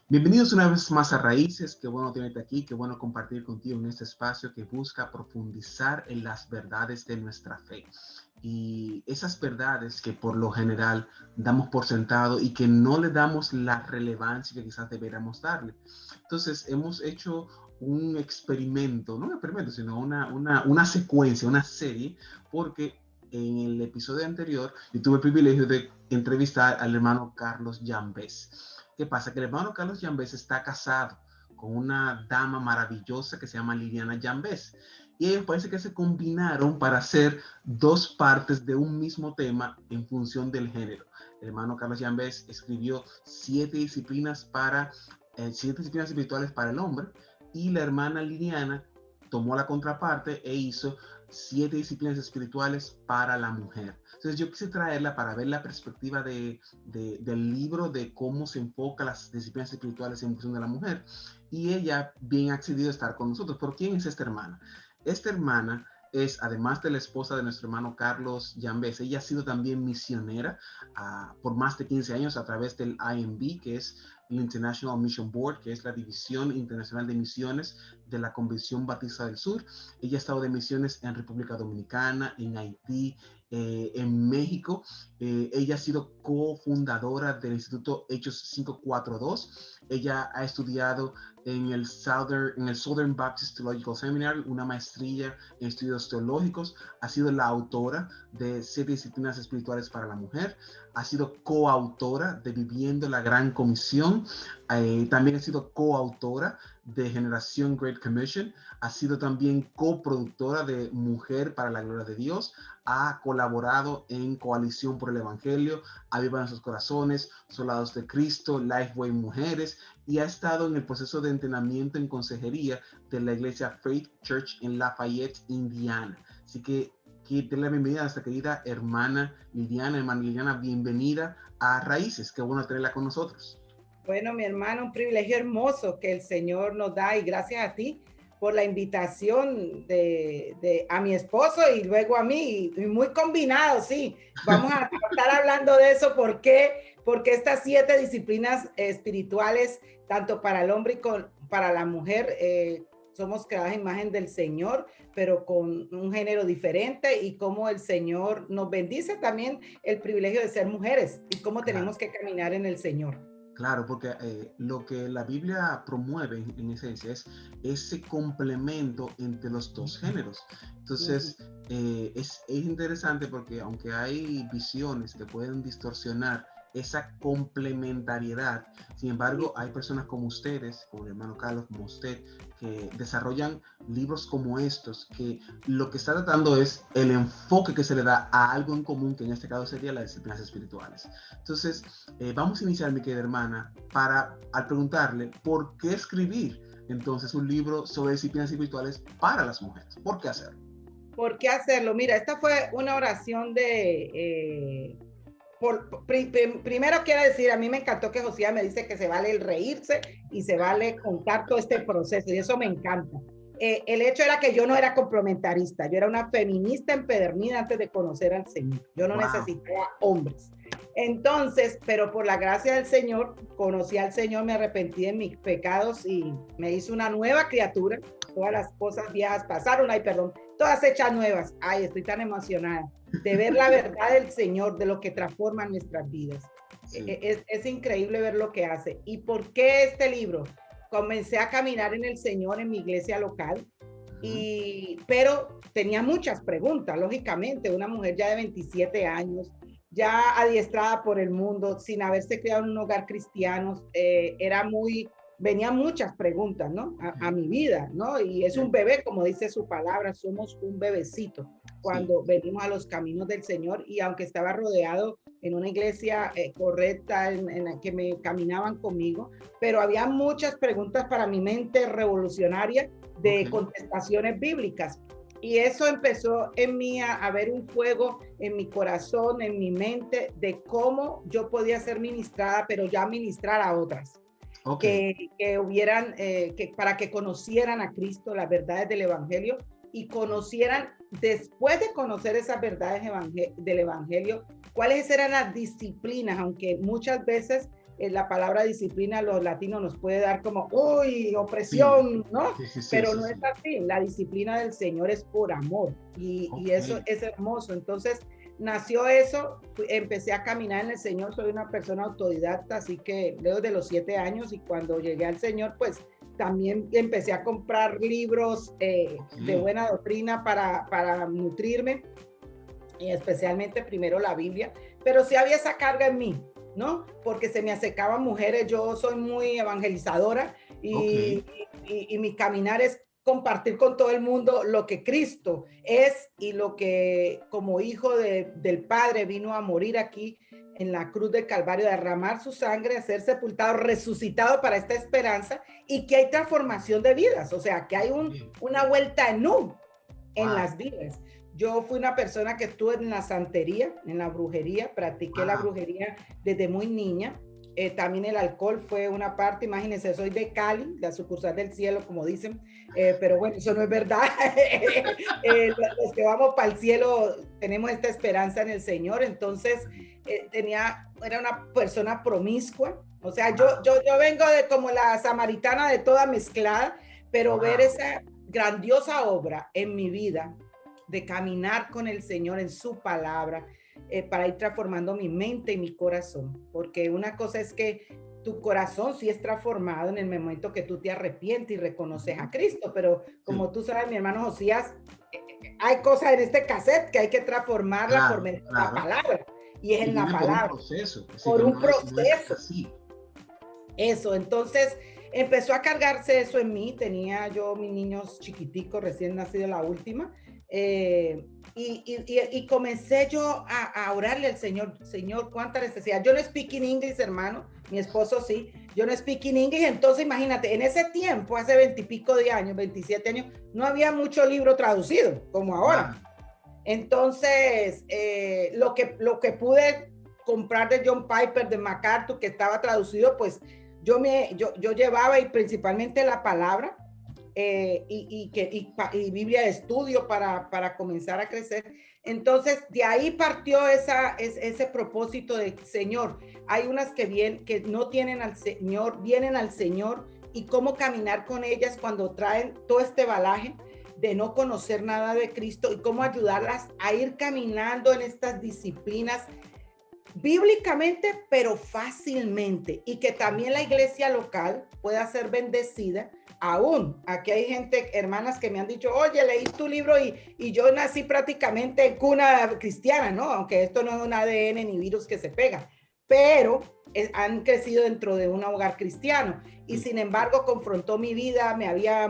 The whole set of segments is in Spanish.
Bienvenidos una vez más a Raíces. Qué bueno tenerte aquí, qué bueno compartir contigo en este espacio que busca profundizar en las verdades de nuestra fe. Y esas verdades que por lo general damos por sentado y que no le damos la relevancia que quizás deberíamos darle. Entonces hemos hecho un experimento, no un experimento, sino una secuencia, una serie, porque en el episodio anterior yo tuve el privilegio de entrevistar al hermano Carlos Llambés. ¿Qué pasa? Que el hermano Carlos Llambés está casado con una dama maravillosa que se llama Liliana Llambés. Y ellos parece que se combinaron para hacer dos partes de un mismo tema en función del género. El hermano Carlos Llambés escribió 7 disciplinas espirituales para el hombre, y la hermana Liliana tomó la contraparte e hizo 7 disciplinas espirituales para la mujer. Entonces yo quise traerla para ver la perspectiva del libro, de cómo se enfoca las disciplinas espirituales en función de la mujer, y ella bien ha accedido a estar con nosotros. ¿Por quién es esta hermana? Esta hermana es, además de la esposa de nuestro hermano Carlos Llambés, ella ha sido también misionera por más de 15 años a través del IMB, que es el International Mission Board, que es la División Internacional de Misiones de la Convención Batista del Sur. Ella ha estado de misiones en República Dominicana, en Haití, en México. Ella ha sido cofundadora del Instituto Hechos 542. Ella ha estudiado en el Southern Baptist Theological Seminary, una maestría en estudios teológicos. Ha sido la autora de 7 disciplinas espirituales para la mujer. Ha sido coautora de Viviendo la Gran Comisión. También ha sido coautora de Generación Great Commission. Ha sido también coproductora de Mujer para la Gloria de Dios. Ha colaborado en Coalición por el Evangelio, Aviva Nuestros Corazones, Soldados de Cristo, Lifeway Mujeres, y ha estado en el proceso de entrenamiento en consejería de la iglesia Faith Church en Lafayette, Indiana. Así que te la bienvenida a nuestra querida hermana Liliana. Hermana Liliana, bienvenida a Raíces. Qué bueno tenerla con nosotros. Bueno, mi hermano, un privilegio hermoso que el Señor nos da, y gracias a ti por la invitación a mi esposo y luego a mí, y muy combinado, sí. Vamos a estar hablando de eso, porque estas 7 disciplinas espirituales, tanto para el hombre y para la mujer, somos creadas a imagen del Señor, pero con un género diferente, y cómo el Señor nos bendice también el privilegio de ser mujeres y cómo tenemos que caminar en el Señor. Claro, porque lo que la Biblia promueve en esencia es ese complemento entre los dos géneros. Entonces, es interesante porque aunque hay visiones que pueden distorsionar esa complementariedad, sin embargo, hay personas como ustedes, como el hermano Carlos, como usted, que desarrollan libros como estos, que lo que está tratando es el enfoque que se le da a algo en común, que en este caso sería las disciplinas espirituales. Entonces, vamos a iniciar, mi querida hermana, al preguntarle por qué escribir entonces un libro sobre disciplinas espirituales para las mujeres. ¿Por qué hacerlo? ¿Por qué hacerlo? Mira, esta fue una oración de... primero quiero decir, a mí me encantó que Josías me dice que se vale el reírse y se vale contar todo este proceso, y eso me encanta. El hecho era que yo no era complementarista, yo era una feminista empedernida antes de conocer al Señor. Yo no necesitaba hombres. Entonces, pero por la gracia del Señor, conocí al Señor, me arrepentí de mis pecados y me hizo una nueva criatura. Todas las cosas viejas pasaron, todas hechas nuevas. Ay, estoy tan emocionada de ver la verdad del Señor, de lo que transforma nuestras vidas. Sí. Es increíble ver lo que hace. ¿Y por qué este libro? Comencé a caminar en el Señor en mi iglesia local, pero tenía muchas preguntas, lógicamente. Una mujer ya de 27 años, ya adiestrada por el mundo, sin haberse criado en un hogar cristiano, venían muchas preguntas, ¿no? A mi vida, ¿no? Y es un bebé, como dice su palabra, somos un bebecito cuando venimos a los caminos del Señor. Y aunque estaba rodeado en una iglesia correcta, en la que me caminaban conmigo, pero había muchas preguntas para mi mente revolucionaria de contestaciones bíblicas. Y eso empezó en mí a haber un fuego en mi corazón, en mi mente, de cómo yo podía ser ministrada, pero ya ministrar a otras. Ok. que hubieran, para que conocieran a Cristo, las verdades del Evangelio, y conocieran, después de conocer esas verdades del Evangelio, cuáles eran las disciplinas, aunque muchas veces la palabra disciplina a los latinos nos puede dar como, uy, Sí, opresión, ¿no? sí, sí, sí, Pero sí, no es sí. así, la disciplina del Señor es por amor y Ok. eso es hermoso. Entonces, nació eso, empecé a caminar en el Señor, soy una persona autodidacta, así que luego de los 7 años y cuando llegué al Señor, pues también empecé a comprar libros Ok. de buena doctrina para nutrirme, y especialmente primero la Biblia, pero sí había esa carga en mí, ¿no? Porque se me acercaban mujeres, yo soy muy evangelizadora Ok. y mi caminar es compartir con todo el mundo lo que Cristo es y lo que como hijo del Padre vino a morir aquí en la cruz del Calvario, derramar su sangre, a ser sepultado, resucitado para esta esperanza y que hay transformación de vidas, o sea, que hay una vuelta en en Wow. las vidas. Yo fui una persona que estuve en la santería, en la brujería, practiqué la Wow. brujería desde muy niña. También el alcohol fue una parte, imagínense, soy de Cali, la sucursal del cielo, como dicen, pero bueno, eso no es verdad. Los que vamos para el cielo tenemos esta esperanza en el Señor, entonces era una persona promiscua, o sea, Wow. yo vengo de como la samaritana de toda mezclada, pero ver Wow. esa grandiosa obra en mi vida de caminar con el Señor en su palabra, para ir transformando mi mente y mi corazón. Porque una cosa es que tu corazón sí es transformado en el momento que tú te arrepientes y reconoces a Cristo, pero como Sí, tú sabes, mi hermano Josías, hay cosas en este cassette que hay que transformarla por claro, medio de la claro. palabra, y es Y en la viene por un palabra, proceso, así por que un no es proceso. así. Eso, entonces empezó a cargarse eso en mí. Tenía yo mis niños chiquiticos, recién nacido la última, y comencé yo a orarle al Señor. Señor, cuánta necesidad. Yo no speak in English, hermano, mi esposo sí. Yo no speak in English, entonces imagínate, en ese tiempo, hace 20 y pico de años, 27 años, no había mucho libro traducido como ahora. Claro. Entonces, lo que pude comprar de John Piper, de MacArthur, que estaba traducido, pues yo llevaba y principalmente la palabra, y Biblia de estudio para comenzar a crecer. Entonces, de ahí partió ese propósito de Señor. Hay unas que no tienen al Señor, vienen al Señor, y cómo caminar con ellas cuando traen todo este balaje de no conocer nada de Cristo, y cómo ayudarlas a ir caminando en estas disciplinas bíblicamente, pero fácilmente, y que también la iglesia local pueda ser bendecida. Aún aquí hay gente, hermanas que me han dicho, oye, leí tu libro y yo nací prácticamente en cuna cristiana, ¿no? Aunque esto no es un ADN ni virus que se pega, pero han crecido dentro de un hogar cristiano, y Sí, sin embargo confrontó mi vida, me había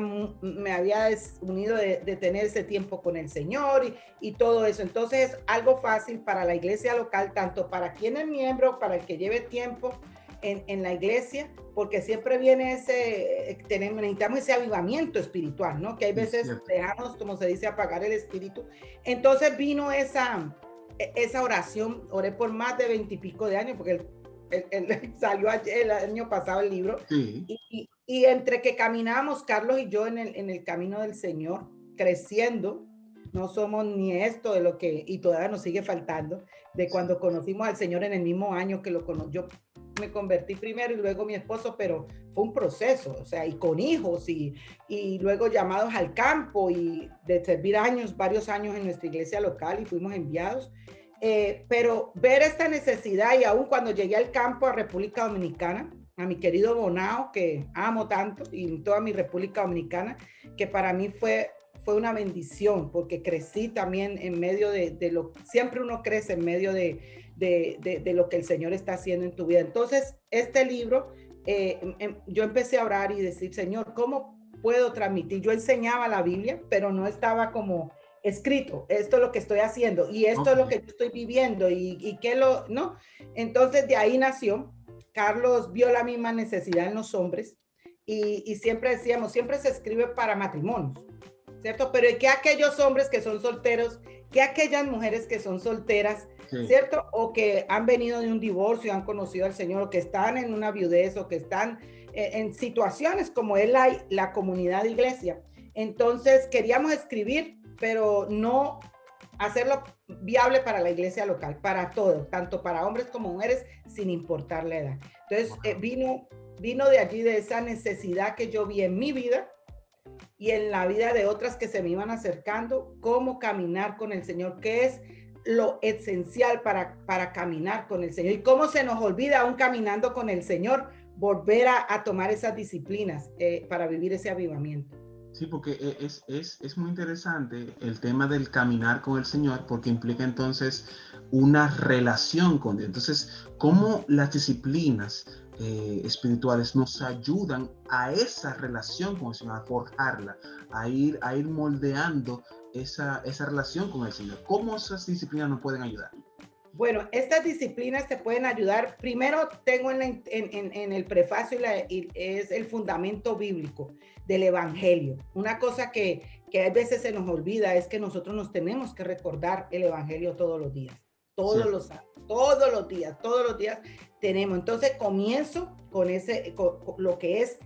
unido de tener ese tiempo con el Señor y todo eso. Entonces es algo fácil para la iglesia local, tanto para quien es miembro, para el que lleve tiempo en la iglesia, porque siempre viene necesitamos ese avivamiento espiritual, ¿no? Que hay sí, veces cierto. dejamos, como se dice, apagar el espíritu. Entonces vino esa oración, oré por más de 20 y pico de años, porque salió el año pasado el libro, Sí, y entre que caminamos, Carlos y yo, en el camino del Señor, creciendo, no somos ni esto de lo que, y todavía nos sigue faltando, de sí. cuando conocimos al Señor en el mismo año que lo conocí. Yo me convertí primero y luego mi esposo, pero fue un proceso, o sea, y con hijos, y luego llamados al campo, y de servir varios años en nuestra iglesia local, y fuimos enviados. Pero ver esta necesidad, y aún cuando llegué al campo a República Dominicana, a mi querido Bonao, que amo tanto, y toda mi República Dominicana, que para mí fue una bendición, porque crecí también en medio de lo, siempre uno crece en medio de lo que el Señor está haciendo en tu vida. Entonces, este libro, yo empecé a orar y decir, Señor, ¿cómo puedo transmitir? Yo enseñaba la Biblia, pero no estaba como escrito, esto es lo que estoy haciendo, y esto Ok. es lo que yo estoy viviendo, y qué ¿no? Entonces, de ahí nació. Carlos vio la misma necesidad en los hombres, y siempre decíamos, siempre se escribe para matrimonios, ¿cierto? Pero ¿qué aquellos hombres que son solteros? ¿Qué aquellas mujeres que son solteras? Sí, ¿Cierto? O que han venido de un divorcio, han conocido al Señor, o que están en una viudez, o que están en situaciones como es la comunidad de iglesia. Entonces queríamos escribir, pero no hacerlo viable para la iglesia local, para todo, tanto para hombres como mujeres, sin importar la edad. Entonces vino de allí, de esa necesidad que yo vi en mi vida y en la vida de otras que se me iban acercando, cómo caminar con el Señor, qué es lo esencial para caminar con el Señor y cómo se nos olvida aún caminando con el Señor, volver a tomar esas disciplinas para vivir ese avivamiento. Sí, porque es muy interesante el tema del caminar con el Señor, porque implica entonces una relación con Dios. Entonces, ¿cómo las disciplinas espirituales nos ayudan a esa relación con el Señor, a forjarla, a ir moldeando esa relación con el Señor? ¿Cómo esas disciplinas nos pueden ayudar? Bueno, estas disciplinas te pueden ayudar. Primero tengo en el prefacio y es el fundamento bíblico del evangelio. Una cosa que a veces se nos olvida es que nosotros nos tenemos que recordar el evangelio todos los días. Todos los días tenemos. Entonces comienzo con lo que es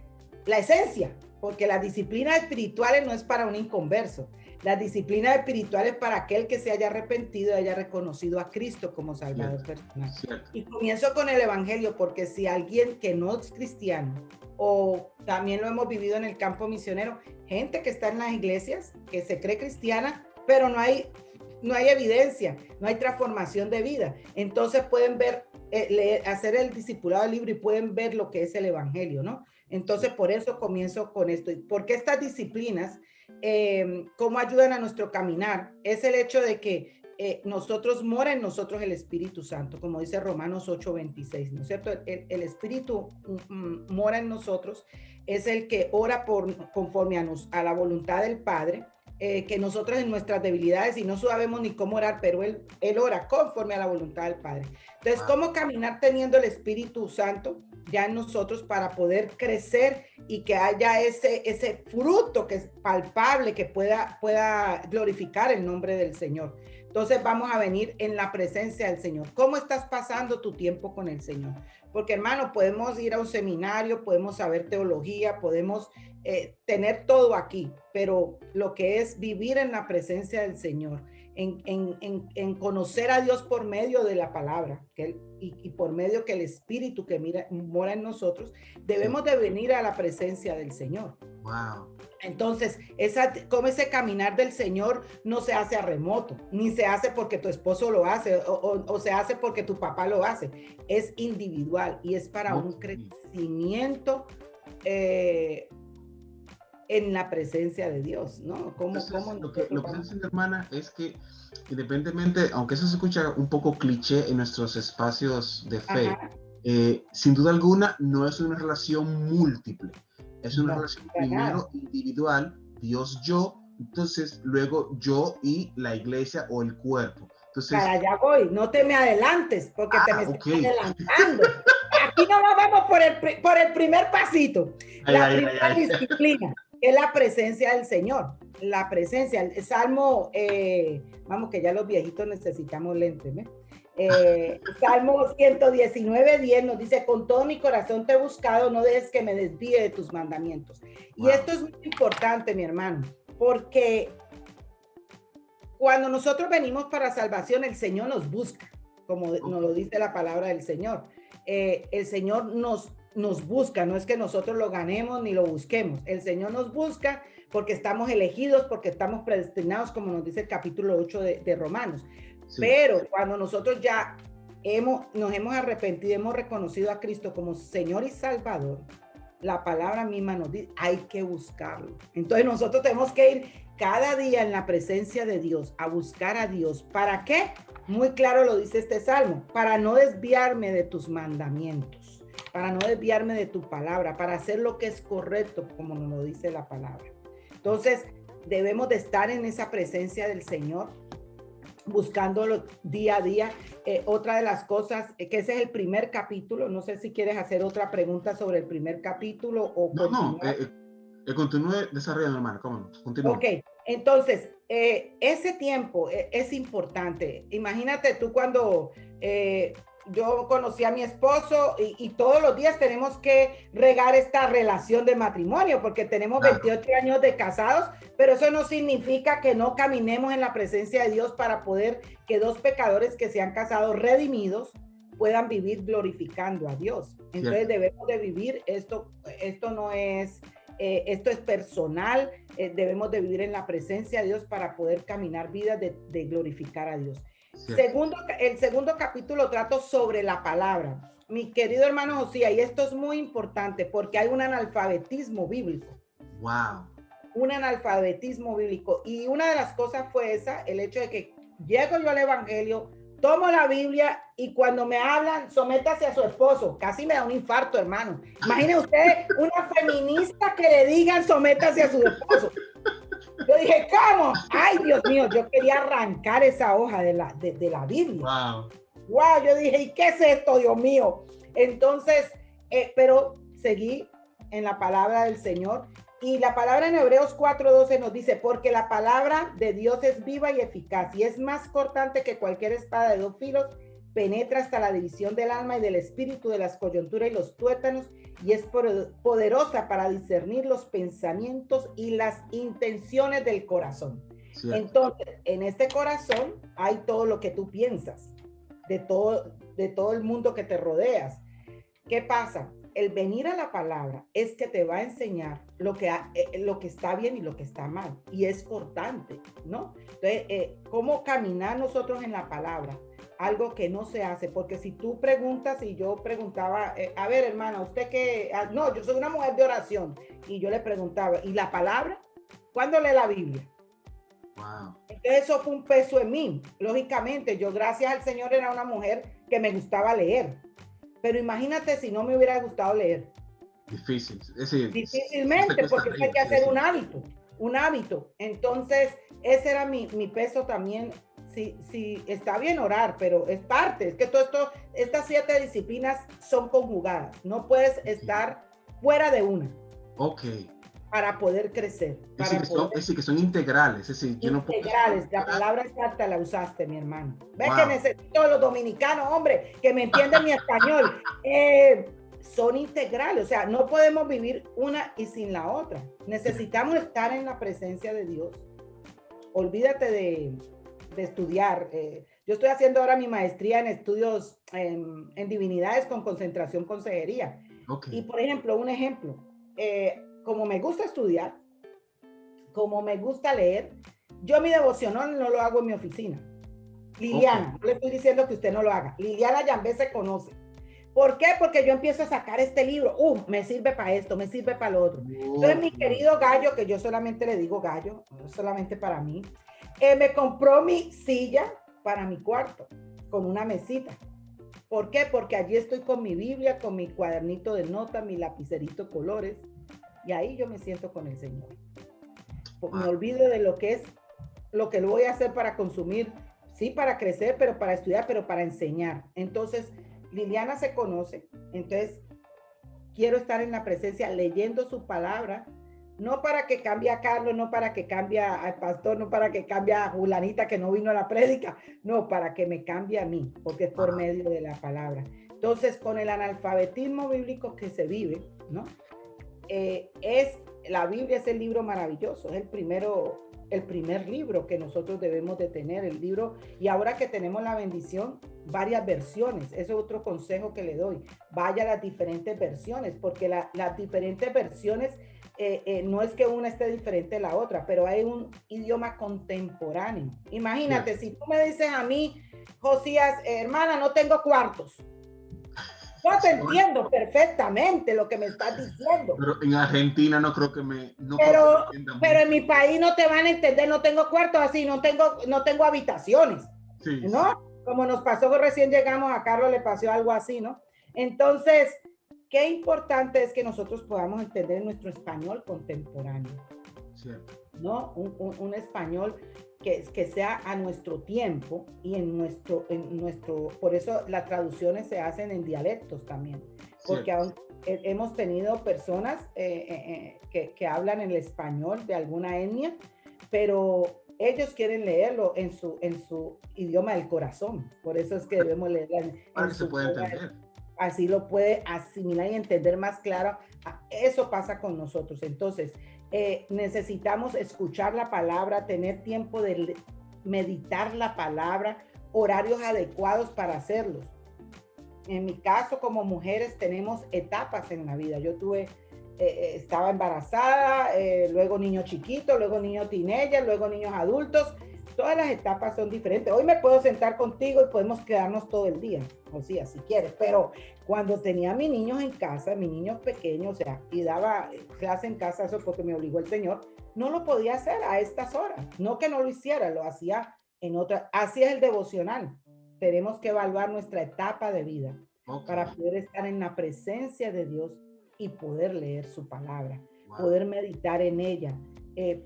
la esencia, porque las disciplinas espirituales no es para un inconverso. Las disciplinas espirituales para aquel que se haya arrepentido y haya reconocido a Cristo como Salvador personal. Y comienzo con el evangelio, porque si alguien que no es cristiano, o también lo hemos vivido en el campo misionero, gente que está en las iglesias, que se cree cristiana, pero no hay evidencia, no hay transformación de vida. Entonces pueden ver, hacer el discipulado del libro y pueden ver lo que es el evangelio, ¿no? Entonces por eso comienzo con esto. Porque estas disciplinas, cómo ayudan a nuestro caminar, es el hecho de que mora en nosotros el Espíritu Santo, como dice Romanos 8:26, ¿no es cierto? El Espíritu mora en nosotros, es el que ora conforme a la voluntad del Padre, que nosotros en nuestras debilidades y no sabemos ni cómo orar, pero él ora conforme a la voluntad del Padre. Entonces, ¿cómo caminar teniendo el Espíritu Santo ya en nosotros para poder crecer y que haya ese fruto que es palpable, que pueda glorificar el nombre del Señor? Entonces vamos a venir en la presencia del Señor. ¿Cómo estás pasando tu tiempo con el Señor? Porque, hermano, podemos ir a un seminario, podemos saber teología, podemos tener todo aquí, pero lo que es vivir en la presencia del Señor, en conocer a Dios por medio de la palabra y por medio que el Espíritu que mora en nosotros, debemos de venir a la presencia del Señor. Wow. Entonces, como ese caminar del Señor no se hace a remoto, ni se hace porque tu esposo lo hace o se hace porque tu papá lo hace. Es individual y es para un crecimiento en la presencia de Dios, ¿no? Lo que está diciendo, hermana, es que independientemente, aunque eso se escucha un poco cliché en nuestros espacios de fe, sin duda alguna no es una relación múltiple. Es una relación primero individual, Dios yo, entonces luego yo y la iglesia o el cuerpo. Entonces, para allá voy, no te me adelantes, porque te me estás adelantando. Aquí no vamos por el primer pasito. La primera disciplina es la presencia del Señor. La presencia, el Salmo, vamos que ya los viejitos necesitamos lentes, ¿eh? Salmo 119:10 nos dice: con todo mi corazón te he buscado, no dejes que me desvíe de tus mandamientos. Y esto es muy importante, mi hermano, porque cuando nosotros venimos para salvación, el Señor nos busca, como nos lo dice la palabra del Señor. El Señor nos busca, no es que nosotros lo ganemos ni lo busquemos. El Señor nos busca porque estamos elegidos, porque estamos predestinados, como nos dice el capítulo 8 de Romanos. Sí. Pero cuando nosotros ya nos hemos arrepentido, hemos reconocido a Cristo como Señor y Salvador, la palabra misma nos dice, hay que buscarlo. Entonces nosotros tenemos que ir cada día en la presencia de Dios, a buscar a Dios. ¿Para qué? Muy claro lo dice este salmo: para no desviarme de tus mandamientos, para no desviarme de tu palabra, para hacer lo que es correcto, como nos lo dice la palabra. Entonces debemos de estar en esa presencia del Señor, buscándolo día a día. Otra de las cosas, que ese es el primer capítulo, no sé si quieres hacer otra pregunta sobre el primer capítulo o continúe desarrollando, hermano, ¿cómo? Continúe. Ok, entonces, ese tiempo es importante. Imagínate tú cuando yo conocí a mi esposo y todos los días tenemos que regar esta relación de matrimonio porque tenemos 28 años de casados, pero eso no significa que no caminemos en la presencia de Dios para poder que dos pecadores que se han casado redimidos puedan vivir glorificando a Dios. Entonces debemos de vivir esto no es, esto es personal, debemos de vivir en la presencia de Dios para poder caminar vidas de glorificar a Dios. El segundo capítulo trato sobre la palabra. Mi querido hermano Josías, y esto es muy importante porque hay un analfabetismo bíblico. Wow. Un analfabetismo bíblico. Y una de las cosas fue esa, el hecho de que llego yo al evangelio, tomo la Biblia y cuando me hablan, sométase a su esposo. Casi me da un infarto, hermano. Imagine usted una feminista que le digan sométase a su esposo. Yo dije, ¿cómo? Ay, Dios mío, yo quería arrancar esa hoja de la Biblia. Wow, yo dije, ¿y qué es esto, Dios mío? Entonces, pero seguí en la palabra del Señor. Y la palabra en Hebreos 4:12 nos dice, porque la palabra de Dios es viva y eficaz y es más cortante que cualquier espada de 2 filos, penetra hasta la división del alma y del espíritu, de las coyunturas y los tuétanos, y es poderosa para discernir los pensamientos y las intenciones del corazón. Cierto. Entonces, en este corazón hay todo lo que tú piensas, de todo el mundo que te rodeas. ¿Qué pasa? El venir a la palabra es que te va a enseñar lo que está bien y lo que está mal, y es cortante, ¿no? Entonces, ¿cómo caminar nosotros en la palabra? Algo que no se hace, porque si tú preguntas, y yo preguntaba, a ver, hermana, ¿usted qué? No, yo soy una mujer de oración, y yo le preguntaba, ¿y la palabra? ¿Cuándo lee la Biblia? Wow. Entonces eso fue un peso en mí. Lógicamente, yo gracias al Señor era una mujer que me gustaba leer, pero imagínate si no me hubiera gustado leer. Difícil. Difícilmente, porque hay que hacer un hábito. Entonces, ese era mi peso también. Sí, está bien orar, pero es parte, es que estas 7 disciplinas son conjugadas. No puedes estar fuera de una. Ok. Para poder crecer. Es decir, que son integrales. Es decir, integrales, la palabra exacta la usaste, mi hermano. ¿Ves que necesito los dominicanos, hombre, que me entienden mi español? Son integrales, o sea, no podemos vivir una y sin la otra. Necesitamos estar en la presencia de Dios. Olvídate de estudiar. Yo estoy haciendo ahora mi maestría en estudios en divinidades con concentración consejería. Okay. Y por ejemplo, como me gusta estudiar, como me gusta leer, yo mi devocional no lo hago en mi oficina. Liliana, no le estoy diciendo que usted no lo haga. Liliana Yambé se conoce. ¿Por qué? Porque yo empiezo a sacar este libro. Me sirve para esto, me sirve para lo otro. Entonces mi querido Gallo, que yo solamente le digo Gallo, no solamente para mí, me compró mi silla para mi cuarto, con una mesita. ¿Por qué? Porque allí estoy con mi Biblia, con mi cuadernito de notas, mi lapicerito colores, y ahí yo me siento con el Señor. Me olvido de lo que lo voy a hacer para consumir, sí, para crecer, pero para estudiar, pero para enseñar. Entonces, Liliana se conoce, entonces quiero estar en la presencia leyendo su palabra, no para que cambie a Carlos, no para que cambie al pastor, no para que cambie a Julanita que no vino a la prédica, no, para que me cambie a mí, porque es por medio de la palabra. Entonces, con el analfabetismo bíblico que se vive, ¿no? La Biblia es el libro maravilloso, es el primer libro que nosotros debemos de tener, el libro, y ahora que tenemos la bendición, varias versiones, ese es otro consejo que le doy, vaya a las diferentes versiones, porque las diferentes versiones, no es que una esté diferente de la otra, pero hay un idioma contemporáneo. Imagínate, si tú me dices a mí, Josías, hermana, no tengo cuartos. Yo te entiendo perfectamente lo que me estás diciendo. Pero en Argentina no creo que me... No pero en mi país no te van a entender, no tengo cuartos así, no tengo habitaciones, sí, ¿no? Sí. Como nos pasó que recién llegamos, a Carlos le pasó algo así, ¿no? Entonces, qué importante es que nosotros podamos entender nuestro español contemporáneo, cierto, ¿no? Un español que sea a nuestro tiempo y en nuestro, por eso las traducciones se hacen en dialectos también, porque hemos tenido personas que hablan el español de alguna etnia, pero ellos quieren leerlo en su idioma del corazón. Por eso es que debemos leerla para en que se su pueda forma. entender. Así lo puede asimilar y entender más claro. Eso pasa con nosotros. Entonces, necesitamos escuchar la palabra, tener tiempo de meditar la palabra, horarios adecuados para hacerlos. En mi caso, como mujeres, tenemos etapas en la vida. Yo estaba embarazada, luego niño chiquito, luego niño teenager, luego niños adultos. Todas las etapas son diferentes. Hoy me puedo sentar contigo y podemos quedarnos todo el día, o sea, si quieres, pero cuando tenía a mis niños en casa, mis niños pequeños, o sea, y daba clase en casa, eso porque me obligó el Señor, no lo podía hacer a estas horas. No que no lo hiciera, lo hacía en otra. Así es el devocional. Tenemos que evaluar nuestra etapa de vida para poder estar en la presencia de Dios y poder leer su palabra, poder meditar en ella,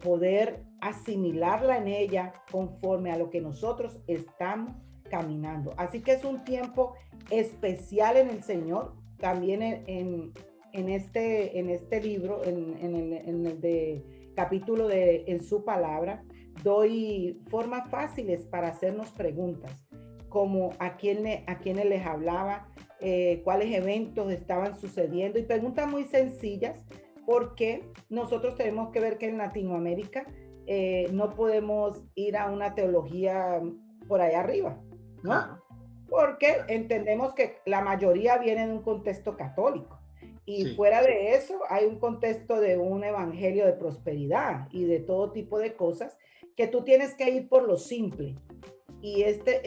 poder asimilarla en ella conforme a lo que nosotros estamos caminando. Así que es un tiempo especial en el Señor, también en este libro, en el de capítulo de En su palabra, doy formas fáciles para hacernos preguntas, como a quiénes les hablaba, cuáles eventos estaban sucediendo, y preguntas muy sencillas, porque nosotros tenemos que ver que en Latinoamérica no podemos ir a una teología por allá arriba, ¿no? Claro. Porque entendemos que la mayoría viene de un contexto católico. Y sí, fuera de eso hay un contexto de un evangelio de prosperidad y de todo tipo de cosas que tú tienes que ir por lo simple. Y ese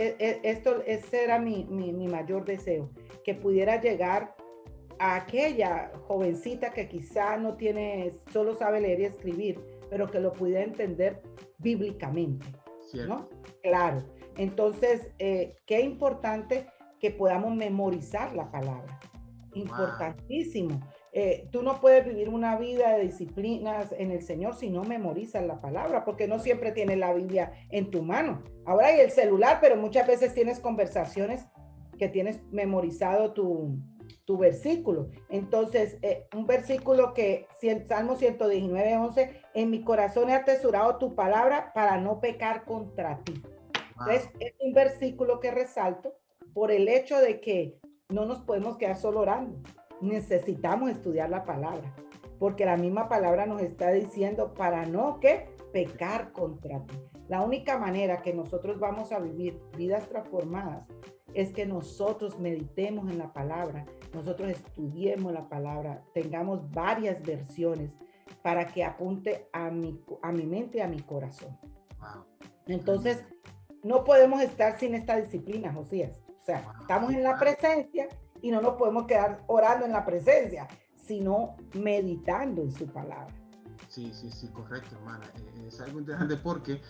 era mi mayor deseo, que pudiera llegar a aquella jovencita que quizá no tiene, solo sabe leer y escribir, pero que lo pudiera entender bíblicamente, ¿no? Claro. Entonces, qué importante que podamos memorizar la palabra. Importantísimo. Tú no puedes vivir una vida de disciplinas en el Señor si no memorizas la palabra, porque no siempre tienes la Biblia en tu mano. Ahora hay el celular, pero muchas veces tienes conversaciones que tienes memorizado tu versículo. Entonces, un versículo que, Salmo 119, 11, en mi corazón he atesorado tu palabra para no pecar contra ti. Entonces, es un versículo que resalto por el hecho de que no nos podemos quedar solo orando. Necesitamos estudiar la palabra, porque la misma palabra nos está diciendo para no pecar contra ti. La única manera que nosotros vamos a vivir vidas transformadas es que nosotros meditemos en la palabra, nosotros estudiemos la palabra, tengamos varias versiones para que apunte a mi mente y a mi corazón. Entonces, no podemos estar sin esta disciplina, Josías. O sea, estamos en la presencia y no nos podemos quedar orando en la presencia, sino meditando en su palabra. Sí, correcto, hermana. Es algo interesante porque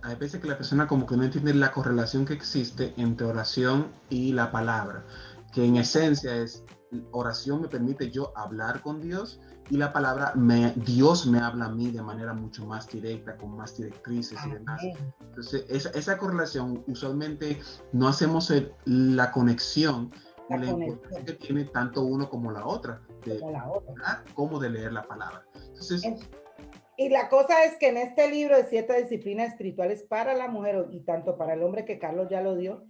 hay veces que la persona como que no entiende la correlación que existe entre oración y la palabra, que en esencia es, oración me permite yo hablar con Dios y la palabra, Dios me habla a mí de manera mucho más directa, con más directrices y demás. Entonces, esa correlación, usualmente no hacemos la conexión y la importancia que tiene tanto uno como la otra, de hablar como de leer la palabra. Entonces, y la cosa es que en este libro de 7 disciplinas espirituales para la mujer y tanto para el hombre, que Carlos ya lo dio,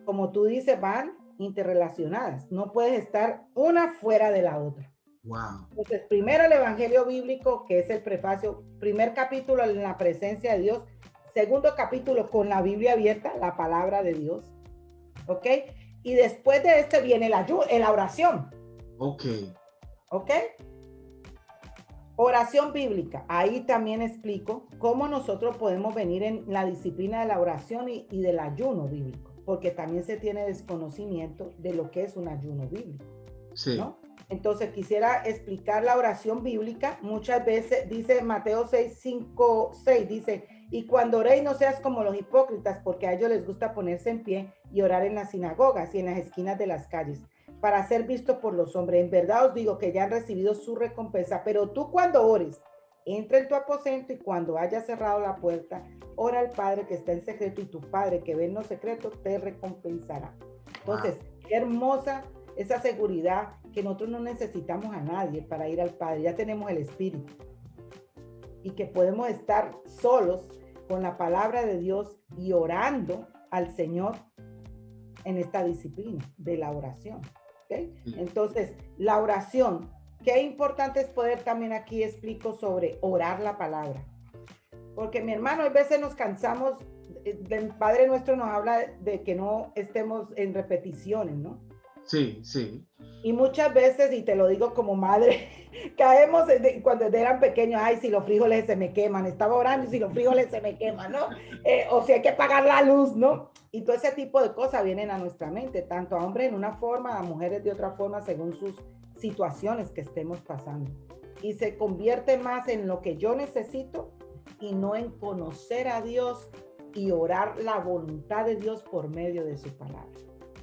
como tú dices, van interrelacionadas. No puedes estar una fuera de la otra. Wow. Entonces, primero el evangelio bíblico, que es el prefacio, primer capítulo en la presencia de Dios, segundo capítulo con la Biblia abierta, la palabra de Dios, ¿ok? Y después de este viene la oración. Ok. ¿Ok? Oración bíblica. Ahí también explico cómo nosotros podemos venir en la disciplina de la oración y del ayuno bíblico, porque también se tiene desconocimiento de lo que es un ayuno bíblico. Sí. ¿No? Entonces quisiera explicar la oración bíblica. Muchas veces dice Mateo 6, 5, 6, dice, y cuando oréis no seas como los hipócritas, porque a ellos les gusta ponerse en pie y orar en las sinagogas y en las esquinas de las calles, para ser visto por los hombres. En verdad os digo que ya han recibido su recompensa, pero tú cuando ores, entra en tu aposento y cuando hayas cerrado la puerta, ora al Padre que está en secreto y tu Padre que ve en lo secreto te recompensará. Entonces, qué hermosa esa seguridad que nosotros no necesitamos a nadie para ir al Padre, ya tenemos el Espíritu y que podemos estar solos con la palabra de Dios y orando al Señor en esta disciplina de la oración. ¿Okay? Entonces, la oración, qué importante es poder también aquí explico sobre orar la palabra. Porque mi hermano, a veces nos cansamos, el Padre Nuestro nos habla de que no estemos en repeticiones, ¿no? Sí, sí. Y muchas veces, y te lo digo como madre, caemos cuando eran pequeños, ay, si los frijoles se me queman, estaba orando y si los frijoles se me queman, ¿no? O si hay que apagar la luz, ¿no? Y todo ese tipo de cosas vienen a nuestra mente, tanto a hombres en una forma, a mujeres de otra forma, según sus situaciones que estemos pasando. Y se convierte más en lo que yo necesito y no en conocer a Dios y orar la voluntad de Dios por medio de su palabra.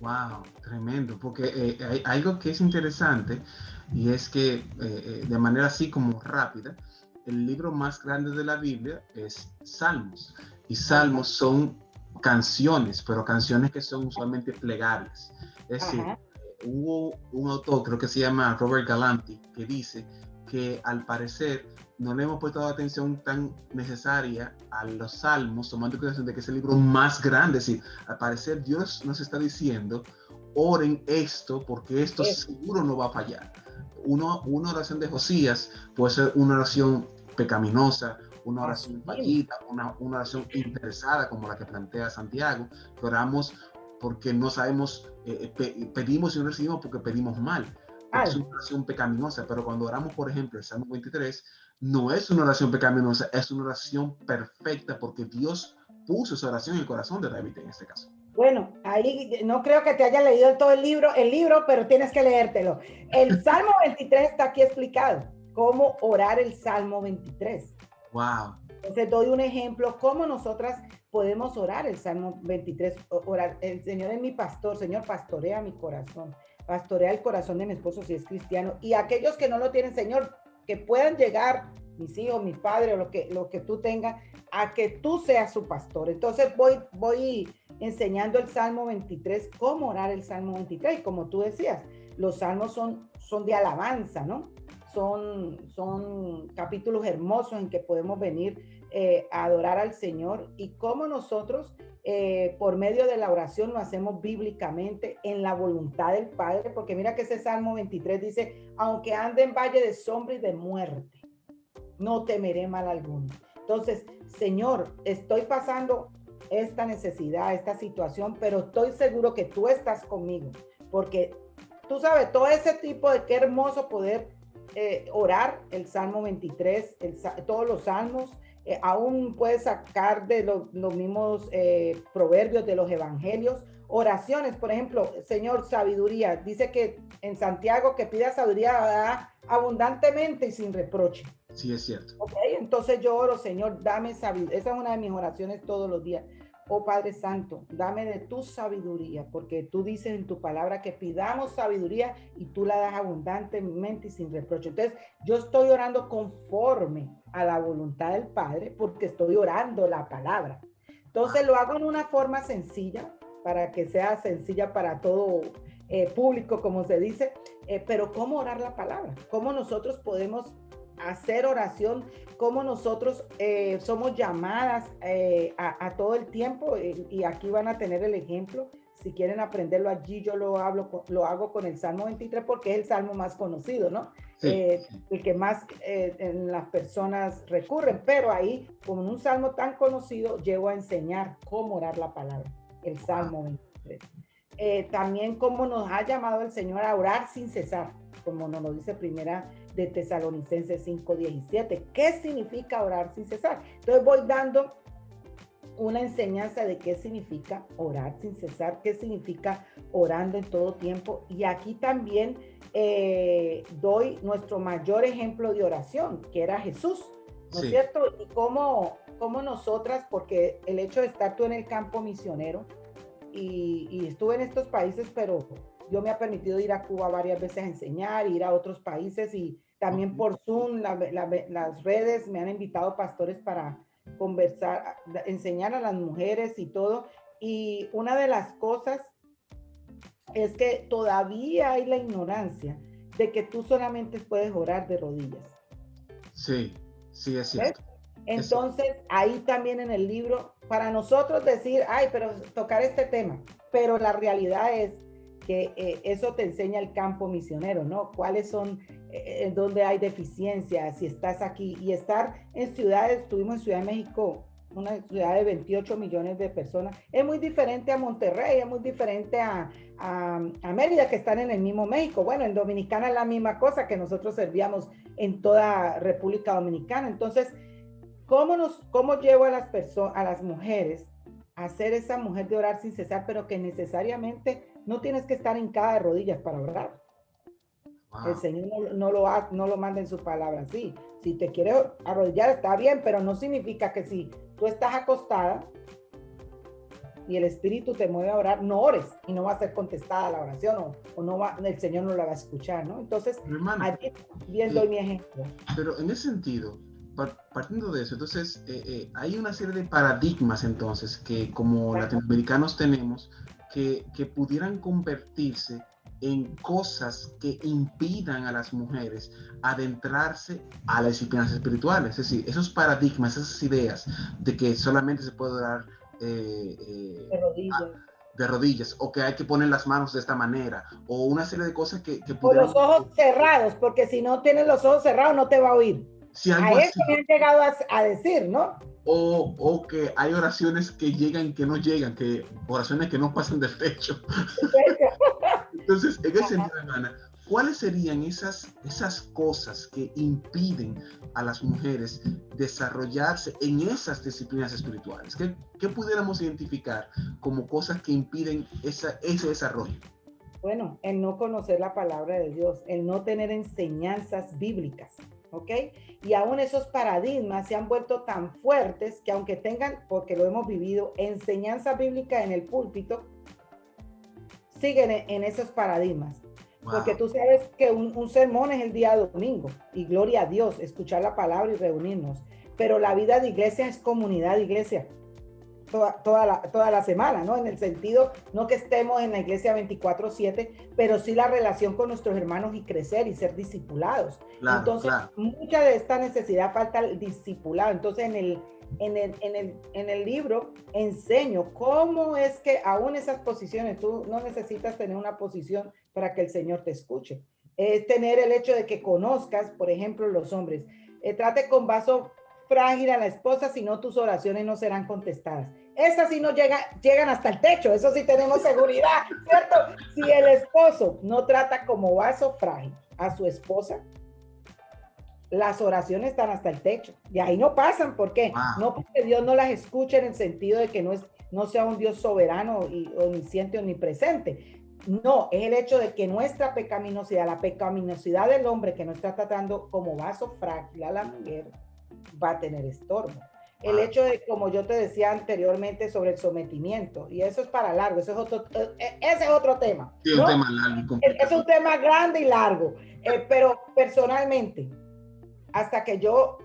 Wow, tremendo, porque hay algo que es interesante y es que de manera así como rápida, el libro más grande de la Biblia es Salmos, y Salmos son canciones, pero canciones que son usualmente plegables. Es decir, hubo un autor, creo que se llama Robert Galanti, que dice que al parecer no le hemos puesto atención tan necesaria a los salmos, tomando en consideración de que es el libro más grande. Es decir, al parecer Dios nos está diciendo, oren esto porque esto seguro no va a fallar. Una oración de Josías puede ser una oración pecaminosa, una oración fallida, una oración interesada como la que plantea Santiago, que oramos porque no sabemos, pedimos y no recibimos porque pedimos mal. Es una oración pecaminosa, pero cuando oramos, por ejemplo, el Salmo 23, no es una oración pecaminosa, es una oración perfecta porque Dios puso esa oración en el corazón de David en este caso. Bueno, ahí no creo que te haya leído todo el libro, pero tienes que leértelo. El Salmo 23 está aquí explicado, cómo orar el Salmo 23. Wow. Entonces doy un ejemplo, cómo nosotras podemos orar el Salmo 23, orar, el Señor es mi pastor, Señor, pastorea mi corazón, pastorea el corazón de mi esposo si es cristiano, y aquellos que no lo tienen, Señor, que puedan llegar, mis hijos, mi padre, o lo que tú tengas, a que tú seas su pastor. Entonces voy enseñando el Salmo 23, cómo orar el Salmo 23, y como tú decías, los salmos son de alabanza, ¿no? Son capítulos hermosos en que podemos venir a adorar al Señor, y cómo nosotros por medio de la oración lo hacemos bíblicamente en la voluntad del Padre, porque mira que ese Salmo 23 dice, aunque ande en valle de sombra y de muerte, no temeré mal alguno. Entonces, Señor, estoy pasando esta necesidad, esta situación, pero estoy seguro que tú estás conmigo, porque tú sabes, todo ese tipo de qué hermoso poder orar el Salmo 23, todos los salmos, aún puedes sacar de los mismos proverbios de los evangelios, oraciones, por ejemplo, Señor, sabiduría, dice que en Santiago que pida sabiduría abundantemente y sin reproche. Sí, es cierto. Okay, entonces yo oro, Señor, dame sabiduría. Esa es una de mis oraciones todos los días. Oh Padre Santo, dame de tu sabiduría, porque tú dices en tu palabra que pidamos sabiduría y tú la das abundantemente y sin reproche. Entonces, yo estoy orando conforme a la voluntad del Padre, porque estoy orando la palabra. Entonces, lo hago en una forma sencilla, para que sea sencilla para todo público, como se dice, pero ¿cómo orar la palabra? ¿Cómo nosotros podemos hacer oración, como nosotros somos llamadas a todo el tiempo, y aquí van a tener el ejemplo? Si quieren aprenderlo allí, yo lo hago con el Salmo 23 porque es el salmo más conocido, ¿no? Sí. El que más en las personas recurren, pero ahí, como en un salmo tan conocido, llego a enseñar cómo orar la palabra, el Salmo 23. También cómo nos ha llamado el Señor a orar sin cesar, como nos lo dice Primera de Tesalonicenses 5:17. ¿Qué significa orar sin cesar? Entonces voy dando una enseñanza de qué significa orar sin cesar, qué significa orando en todo tiempo. Y aquí también doy nuestro mayor ejemplo de oración, que era Jesús, ¿no es cierto? Y cómo nosotras, porque el hecho de estar tú en el campo misionero, y estuve en estos países, pero yo me ha permitido ir a Cuba varias veces a enseñar, ir a otros países, y también por Zoom, las redes me han invitado pastores para conversar, enseñar a las mujeres y todo. Y una de las cosas es que todavía hay la ignorancia de que tú solamente puedes orar de rodillas. Sí, sí, es cierto. Entonces, ahí también en el libro, para nosotros decir, ay, pero tocar este tema, pero la realidad es que eso te enseña el campo misionero, ¿no? ¿Cuáles son, dónde hay deficiencias? Si estás aquí y estar en ciudades, estuvimos en Ciudad de México, una ciudad de 28 millones de personas, es muy diferente a Monterrey, es muy diferente a Mérida, que están en el mismo México. Bueno, en Dominicana es la misma cosa que nosotros servíamos en toda República Dominicana. Entonces, ¿cómo llevo a las personas, a las mujeres, a ser esa mujer de orar sin cesar, pero que necesariamente no tienes que estar hincada de rodillas para orar? Wow. El Señor no lo manda en su palabra así. Si te quieres arrodillar está bien, pero no significa que si tú estás acostada y el Espíritu te mueve a orar, no ores y no va a ser contestada la oración o no va, el Señor no la va a escuchar, ¿no? Entonces, hermana, allí bien doy mi ejemplo. Pero en ese sentido, partiendo de eso, entonces hay una serie de paradigmas entonces que como latinoamericanos tenemos que pudieran convertirse en cosas que impidan a las mujeres adentrarse a las disciplinas espirituales. Es decir, esos paradigmas, esas ideas de que solamente se puede orar de rodillas, o que hay que poner las manos de esta manera, o una serie de cosas que pudieran... O los ojos cerrados, porque si no tienes los ojos cerrados no te va a oír. Si a eso me han llegado a decir, ¿no? O que hay oraciones que llegan, que no llegan, que oraciones que no pasan del techo. Entonces, en ese sentido, hermana, ¿cuáles serían esas cosas que impiden a las mujeres desarrollarse en esas disciplinas espirituales? ¿Qué pudiéramos identificar como cosas que impiden ese desarrollo? Bueno, el no conocer la palabra de Dios, el no tener enseñanzas bíblicas, ¿ok? Y aún esos paradigmas se han vuelto tan fuertes que aunque tengan, porque lo hemos vivido, enseñanza bíblica en el púlpito, siguen en esos paradigmas. Wow. Porque tú sabes que un sermón es el día domingo y gloria a Dios, escuchar la palabra y reunirnos. Pero la vida de iglesia es comunidad de iglesia toda la semana, ¿no? En el sentido, no que estemos en la iglesia 24/7, pero sí la relación con nuestros hermanos y crecer y ser discipulados. Claro, entonces, claro. Mucha de esta necesidad falta el discipulado. Entonces, en el libro enseño cómo es que aún esas posiciones, tú no necesitas tener una posición para que el Señor te escuche. Es tener el hecho de que conozcas, por ejemplo, los hombres. Trate con vaso frágil a la esposa, si no tus oraciones no serán contestadas. Esas sí no llegan hasta el techo, eso sí tenemos seguridad, ¿cierto? Si el esposo no trata como vaso frágil a su esposa, las oraciones están hasta el techo y ahí no pasan. ¿Por qué? Wow. No porque Dios no las escuche en el sentido de que no sea un Dios soberano omnisciente, omnipresente. No, es el hecho de que nuestra pecaminosidad, la pecaminosidad del hombre que no está tratando como vaso frágil a la mujer, va a tener estorbo. El hecho de, como yo te decía anteriormente, sobre el sometimiento, y eso es para largo, ese es otro tema. Sí, ¿no? Un tema largo. Es un tema grande y largo, pero personalmente, hasta que yo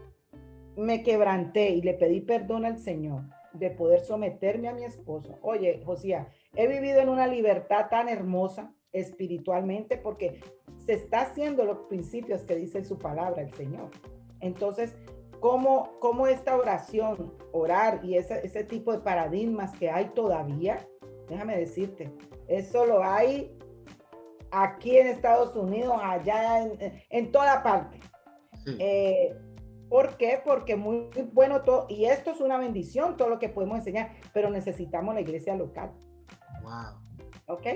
me quebranté y le pedí perdón al Señor de poder someterme a mi esposo. Oye, Josía, he vivido en una libertad tan hermosa espiritualmente porque se está haciendo los principios que dice su palabra el Señor. Entonces, ¿cómo esta oración, orar y ese tipo de paradigmas que hay todavía? Déjame decirte, eso lo hay aquí en Estados Unidos, allá en toda parte. Sí. ¿Por qué? Porque muy bueno todo, y esto es una bendición, todo lo que podemos enseñar, pero necesitamos la iglesia local. Wow. ¿Ok?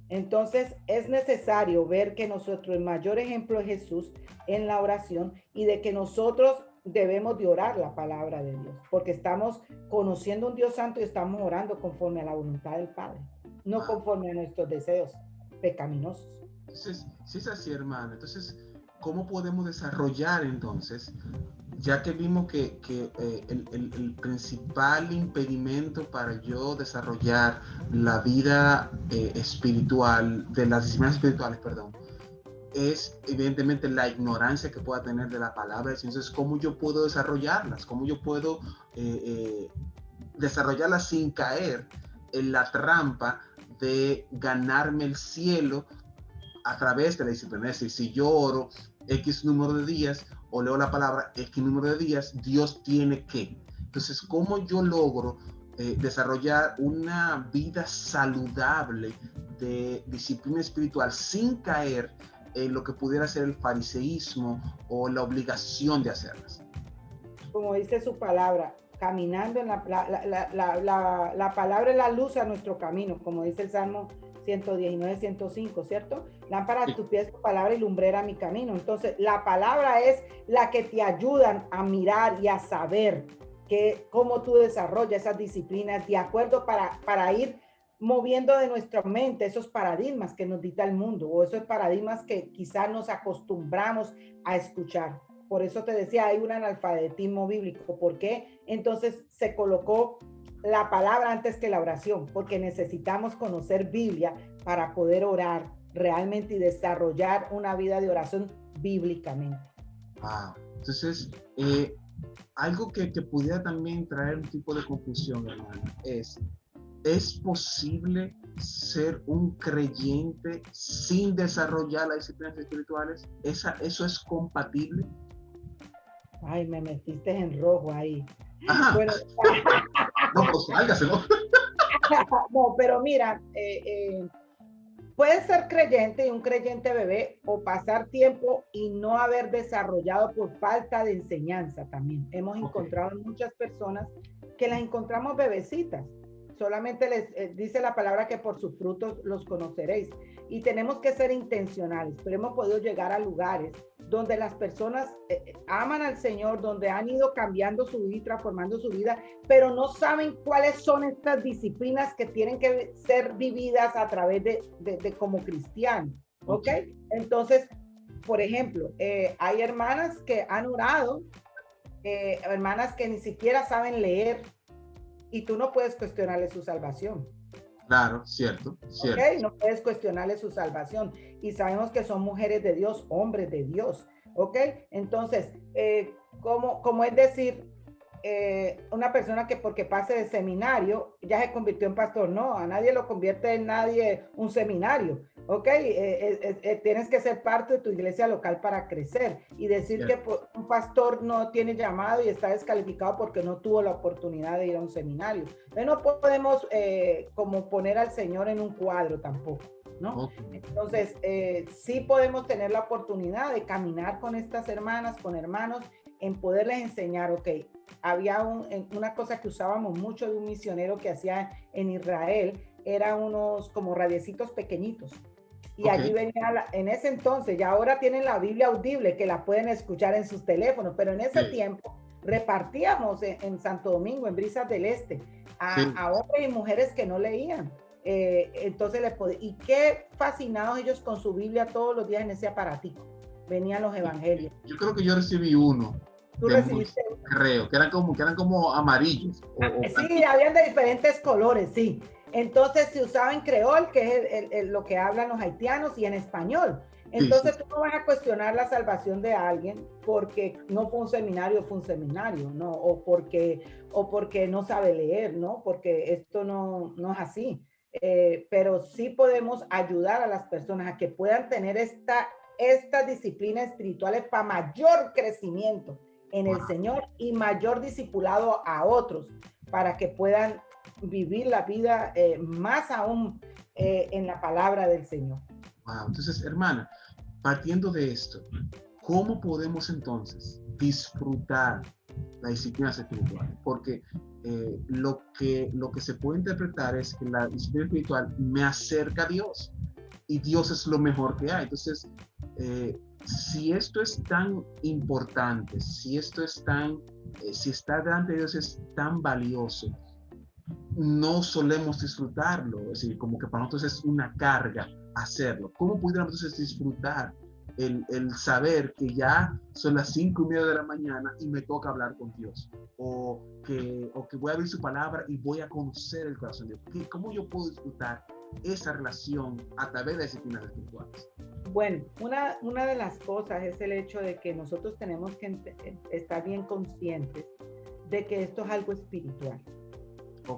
Entonces es necesario ver que nosotros, el mayor ejemplo es Jesús en la oración y de que nosotros debemos de orar la palabra de Dios, porque estamos conociendo un Dios santo y estamos orando conforme a la voluntad del Padre, no conforme a nuestros deseos pecaminosos. Entonces, si es así, hermano, entonces, ¿cómo podemos desarrollar entonces, ya que vimos que el principal impedimento para yo desarrollar la vida espiritual, de las disciplinas espirituales, perdón, es evidentemente la ignorancia que pueda tener de la palabra? Entonces, ¿cómo yo puedo desarrollarlas? ¿Cómo yo puedo desarrollarlas sin caer en la trampa de ganarme el cielo a través de la disciplina? Es decir, si yo oro X número de días, o leo la palabra X número de días, Dios tiene que. Entonces, ¿cómo yo logro desarrollar una vida saludable de disciplina espiritual sin caer en lo que pudiera ser el fariseísmo o la obligación de hacerlas? Como dice su palabra, caminando en la palabra es la luz a nuestro camino, como dice el Salmo 119, 105, ¿cierto? Lámpara a tus pies tu palabra y lumbrera mi camino. Entonces, la palabra es la que te ayudan a mirar y a saber cómo tú desarrollas esas disciplinas de acuerdo para ir moviendo de nuestra mente esos paradigmas que nos dicta el mundo o esos paradigmas que quizás nos acostumbramos a escuchar. Por eso te decía, hay un analfabetismo bíblico. ¿Por qué? Entonces se colocó la palabra antes que la oración, porque necesitamos conocer Biblia para poder orar realmente y desarrollar una vida de oración bíblicamente. Wow. Entonces, algo que pudiera también traer un tipo de confusión, hermano, ¿es posible ser un creyente sin desarrollar las disciplinas espirituales? ¿Eso es compatible? Ay, me metiste en rojo ahí. Ajá. Bueno, no, pues sálgase, ¿no? No, pero mira, puedes ser creyente y un creyente bebé o pasar tiempo y no haber desarrollado por falta de enseñanza también. Hemos encontrado muchas personas que las encontramos bebecitas. Solamente les dice la palabra que por sus frutos los conoceréis. Y tenemos que ser intencionales, pero hemos podido llegar a lugares donde las personas aman al Señor, donde han ido cambiando su vida y transformando su vida, pero no saben cuáles son estas disciplinas que tienen que ser vividas a través de como cristianos, ¿ok? Entonces, por ejemplo, hay hermanas que han orado, hermanas que ni siquiera saben leer, y tú no puedes cuestionarle su salvación. Claro, cierto. ¿Ok? No puedes cuestionarle su salvación. Y sabemos que son mujeres de Dios, hombres de Dios. ¿Ok? Entonces, como es decir, una persona que porque pase de seminario ya se convirtió en pastor. No, a nadie lo convierte en nadie un seminario. ¿Ok? Tienes que ser parte de tu iglesia local para crecer y decir que un pastor no tiene llamado y está descalificado porque no tuvo la oportunidad de ir a un seminario. Entonces no podemos como poner al Señor en un cuadro tampoco, ¿no? Entonces, sí podemos tener la oportunidad de caminar con estas hermanas, con hermanos, en poderles enseñar, ok, había una cosa que usábamos mucho de un misionero que hacía en Israel, eran unos como radiecitos pequeñitos. Y allí venía, en ese entonces, ya ahora tienen la Biblia audible que la pueden escuchar en sus teléfonos, pero en ese tiempo repartíamos en Santo Domingo, en Brisas del Este, a hombres y mujeres que no leían. Entonces, y qué fascinados ellos con su Biblia todos los días en ese aparatico. Venían los evangelios. Yo creo que yo recibí uno. ¿Tú recibiste uno? Creo, que eran como amarillos. Sí, habían de diferentes colores, sí. Entonces se usaba en creol, que es lo que hablan los haitianos, y en español. Entonces tú no vas a cuestionar la salvación de alguien porque no fue un seminario, ¿no? O porque no sabe leer, ¿no? Porque esto no es así. Pero sí podemos ayudar a las personas a que puedan tener estas disciplinas espirituales para mayor crecimiento en el Señor y mayor discipulado a otros para que puedan vivir la vida más aún en la palabra del Señor. Wow. Entonces, hermana, partiendo de esto, ¿cómo podemos entonces disfrutar las disciplinas espirituales? Porque lo que se puede interpretar es que la disciplina espiritual me acerca a Dios y Dios es lo mejor que hay. Entonces, si esto es tan importante, si estar delante de Dios es tan valioso, no solemos disfrutarlo, es decir, como que para nosotros es una carga hacerlo. ¿Cómo pudiéramos entonces disfrutar el saber que ya son las 5:30 de la mañana y me toca hablar con Dios? O que voy a abrir su palabra y voy a conocer el corazón de Dios. ¿Cómo yo puedo disfrutar esa relación a través de disciplinas espirituales? Bueno, una de las cosas es el hecho de que nosotros tenemos que estar bien conscientes de que esto es algo espiritual.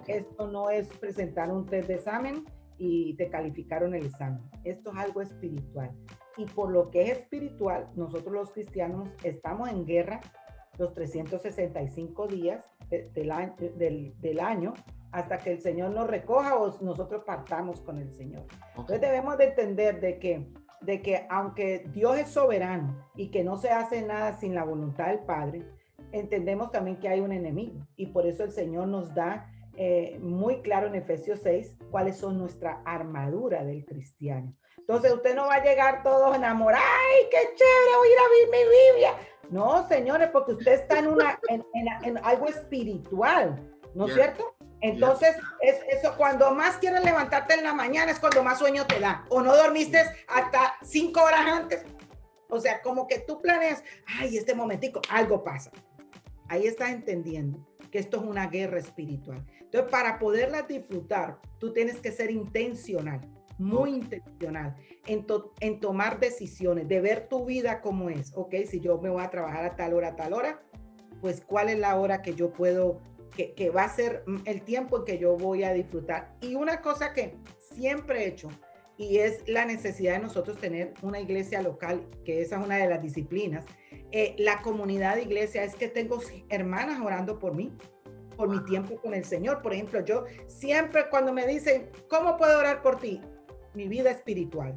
Esto no es presentar un test de examen y te calificaron el examen. Esto es algo espiritual. Y por lo que es espiritual, nosotros los cristianos estamos en guerra los 365 días del año hasta que el Señor nos recoja o nosotros partamos con el Señor. Entonces debemos de entender de que aunque Dios es soberano y que no se hace nada sin la voluntad del Padre, entendemos también que hay un enemigo y por eso el Señor nos da muy claro en Efesios 6 cuáles son nuestra armadura del cristiano. Entonces usted no va a llegar todo enamorado, ¡ay, qué chévere, voy a ir a ver mi Biblia! No, señores, porque usted está en algo espiritual, ¿no es cierto? Entonces, eso, cuando más quieres levantarte en la mañana es cuando más sueño te da. O no dormiste hasta 5 horas antes. O sea, como que tú planeas, ay, este momentico, algo pasa. Ahí estás entendiendo que esto es una guerra espiritual. Entonces, para poderla disfrutar, tú tienes que ser intencional, muy intencional en tomar decisiones, de ver tu vida como es. Ok, si yo me voy a trabajar a tal hora, pues ¿cuál es la hora que yo puedo, que va a ser el tiempo en que yo voy a disfrutar? Y una cosa que siempre he hecho, y es la necesidad de nosotros tener una iglesia local, que esa es una de las disciplinas. La comunidad de iglesia es que tengo hermanas orando por mí, por mi tiempo con el Señor. Por ejemplo, yo siempre cuando me dicen, ¿cómo puedo orar por ti? Mi vida espiritual.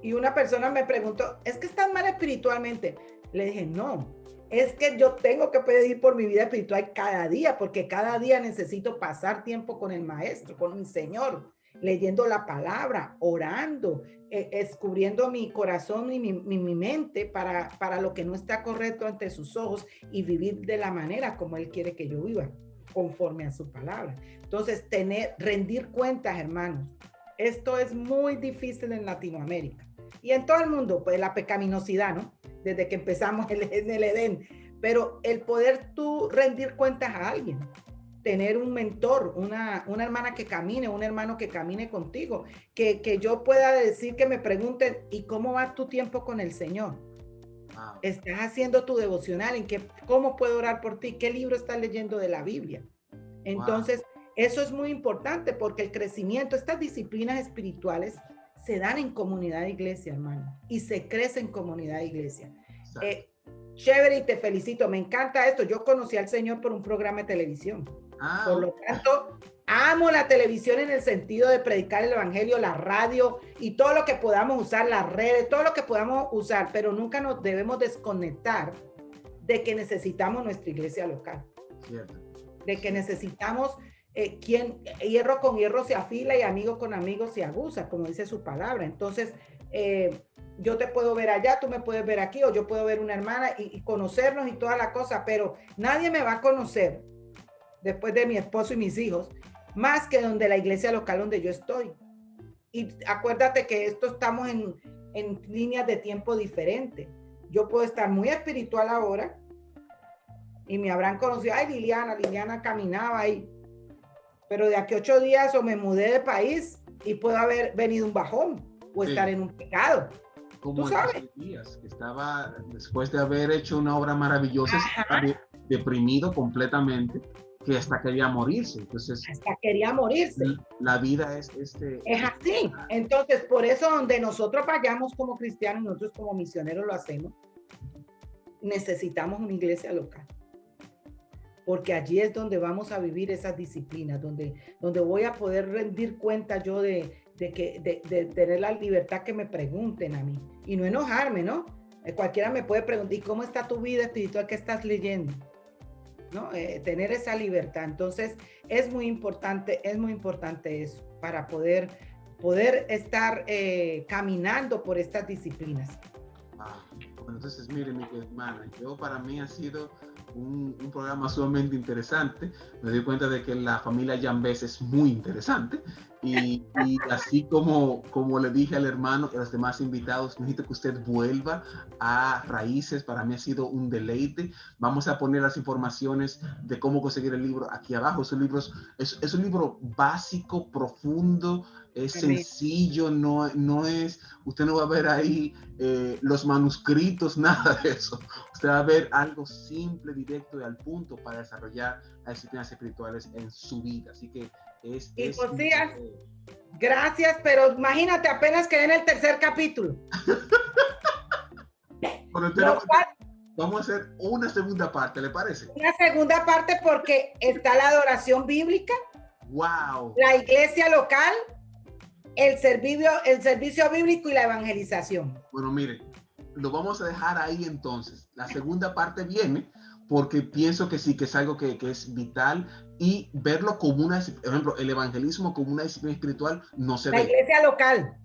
Y una persona me preguntó, ¿es que estás mal espiritualmente? Le dije, no, es que yo tengo que pedir por mi vida espiritual cada día, porque cada día necesito pasar tiempo con el Maestro, con mi Señor, leyendo la palabra, orando, descubriendo mi corazón y mi mente para lo que no está correcto ante sus ojos y vivir de la manera como Él quiere que yo viva, conforme a su palabra. Entonces, rendir cuentas, hermanos. Esto es muy difícil en Latinoamérica y en todo el mundo, pues la pecaminosidad, ¿no? Desde que empezamos en el Edén, pero el poder tú rendir cuentas a alguien, tener un mentor, una hermana que camine, un hermano que camine contigo, que yo pueda decir, que me pregunten, ¿y cómo va tu tiempo con el Señor? Wow. ¿Estás haciendo tu devocional? ¿Cómo puedo orar por ti? ¿Qué libro estás leyendo de la Biblia? Entonces, wow, eso es muy importante porque el crecimiento, estas disciplinas espirituales se dan en comunidad de iglesia, hermano, y se crece en comunidad de iglesia. Chévere, y te felicito, me encanta esto. Yo conocí al Señor por un programa de televisión. Por lo tanto, amo la televisión en el sentido de predicar el evangelio, la radio y todo lo que podamos usar, las redes, todo lo que podamos usar, pero nunca nos debemos desconectar de que necesitamos nuestra iglesia local. Cierto. De que necesitamos hierro con hierro se afila y amigo con amigo se aguza, como dice su palabra. Entonces, yo te puedo ver allá, tú me puedes ver aquí, o yo puedo ver una hermana y conocernos y toda la cosa, pero nadie me va a conocer después de mi esposo y mis hijos, más que donde la iglesia local donde yo estoy. Y acuérdate que estamos en líneas de tiempo diferentes. Yo puedo estar muy espiritual ahora y me habrán conocido, ay, Liliana caminaba ahí, pero de aquí a 8 días o me mudé de país y puedo haber venido un bajón o estar en un pecado. Como en esos días, estaba, después de haber hecho una obra maravillosa, estaba deprimido completamente, que hasta quería morirse. Entonces, hasta quería morirse. La vida es así. Entonces, por eso donde nosotros vayamos como cristianos, nosotros como misioneros lo hacemos, necesitamos una iglesia local. Porque allí es donde vamos a vivir esas disciplinas, donde voy a poder rendir cuenta yo de tener la libertad que me pregunten a mí y no enojarme, ¿no? Cualquiera me puede preguntar, ¿y cómo está tu vida espiritual? ¿Qué estás leyendo? ¿No? Tener esa libertad. Entonces, es muy importante eso para poder estar caminando por estas disciplinas. Bueno, entonces, mire, mi hermana, para mí ha sido un programa sumamente interesante. Me doy cuenta de que la familia Jambés es muy interesante y así como le dije al hermano y a los demás invitados, necesito que usted vuelva a Raíces. Para mí ha sido un deleite. Vamos a poner las informaciones de cómo conseguir el libro aquí abajo. Es un libro básico, profundo, es sencillo, no es, usted no va a ver ahí los manuscritos, nada de eso. Usted va a ver algo simple, directo y al punto para desarrollar las disciplinas espirituales en su vida. Así que Gracias, pero imagínate, apenas quedé en el tercer capítulo. Bueno, vamos a hacer una segunda parte, ¿le parece? Una segunda parte porque está la adoración bíblica, ¡Wow! la iglesia local, el servicio bíblico y la evangelización. Bueno, mire, lo vamos a dejar ahí entonces. La segunda parte viene porque pienso que sí, que es algo que es vital y verlo como una, por ejemplo, el evangelismo como una disciplina espiritual no se ve. La iglesia local.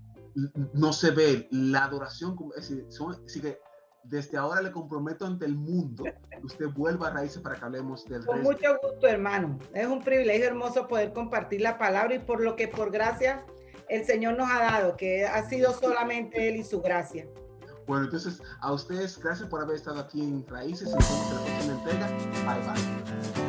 No se ve. La adoración, es decir, así que desde ahora le comprometo ante el mundo que usted vuelva a Raíces para que hablemos del Con resto. mucho gusto, hermano. Es un privilegio hermoso poder compartir la palabra y por lo que por gracia el Señor nos ha dado, que ha sido solamente Él y su gracia. Bueno, entonces a ustedes, gracias por haber estado aquí en Raíces y nos vemos en la próxima entrega. Bye, bye.